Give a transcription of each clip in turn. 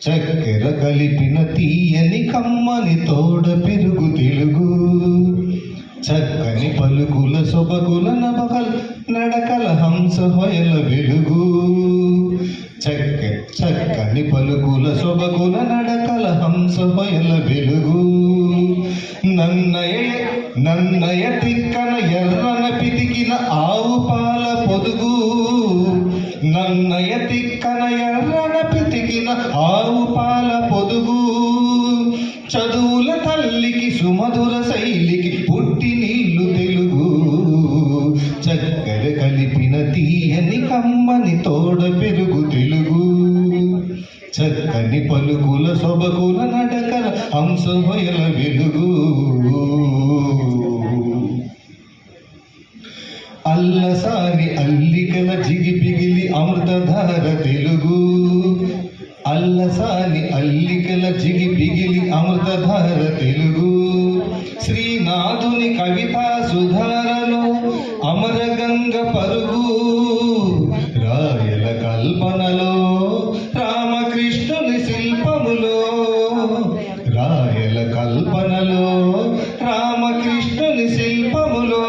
చక్కెర కలిపిన తీయని కమ్మని తోడ పెరుగు తెలుగు, చక్కని పలుకుల సొబగుల నబకల్ నడకల హంస హొయల వెలుగు. చక్కని పలుకుల సొబగుల నడకల హంస హొయల వెలుగు. నన్నయ తిక్కన ఎర్రన పితికిన ఆవు పాల పొదుగు, నన్నయ తిక్కన ఎర్రన పితికిన ఆవు పాల పొదుగు. చదువుల తల్లికి సుమధుర శైలికి పుట్టి నీళ్లు తెలుగు, చక్కెర కలిపిన తీయని కమ్మని తోడ పెరుగు తెలుగు. చక్కని పలుకుల సొబకుల నడకల హంస హొయల వెలుగు. అల్లసాని అల్లికల జిగిపిగిలి అమృతధార తెలుగు, అల్లసాని అల్లికల జిగిపిగిలి అమృతధార తెలుగు. శ్రీనాథుని కవితా సుధారలో అమరగంగ పరుగు, రాయల కల్పనలో రామకృష్ణుని శిల్పములో, రాయల కల్పనలో రామకృష్ణుని శిల్పములో.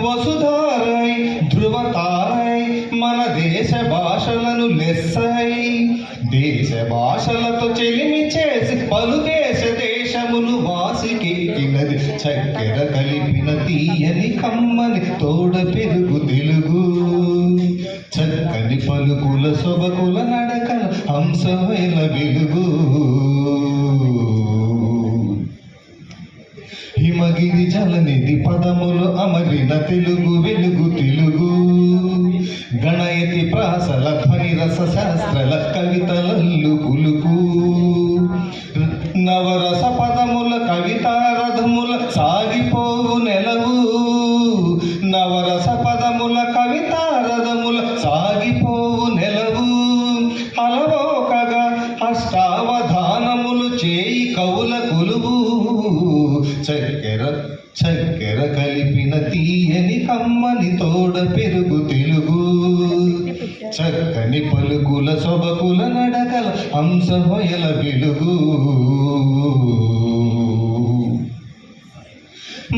వసుధారై ధృవతారై మన దేశ భాషలను లెస్సై, దేశ భాషలతో చెలిమి చేసి పలు దేశములు వాసికెక్కినది. చక్కెర కలిపిన తీయని కమ్మని తోడ పెరుగు తెలుగు, చక్కని పలుకుల సొబకుల నడకల హంస హొయల వెలుగు. హిమగిరి జలనిధి పదములు అమరిన తెలుగు వెలుగు తెలుగు. గణయతి ప్రాసల ధ్వని రస శాస్త్రల కవితలల్లు కులుకు. నవరస పదముల కవితా రథముల సాగిపోవు నెలవు, నవరస పదముల కవితా రథముల సాగిపోవు నెలవు. అలవోకగా అష్టావధానములు చేయి కవుల కొలువు, చక్కెర కలిపిన తీయని కమ్మని తోడ పెరుగు తెలుగు. చక్కని పలుకుల సొబకుల నడకల హంస హొయల వెలుగు.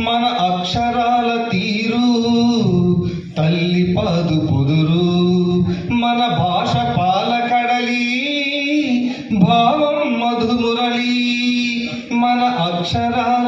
మన అక్షరాల తీరు తల్లి పాదు పొదురు, మన భాష పాలకడలి భావం మధుమురళి. మన అక్షరాల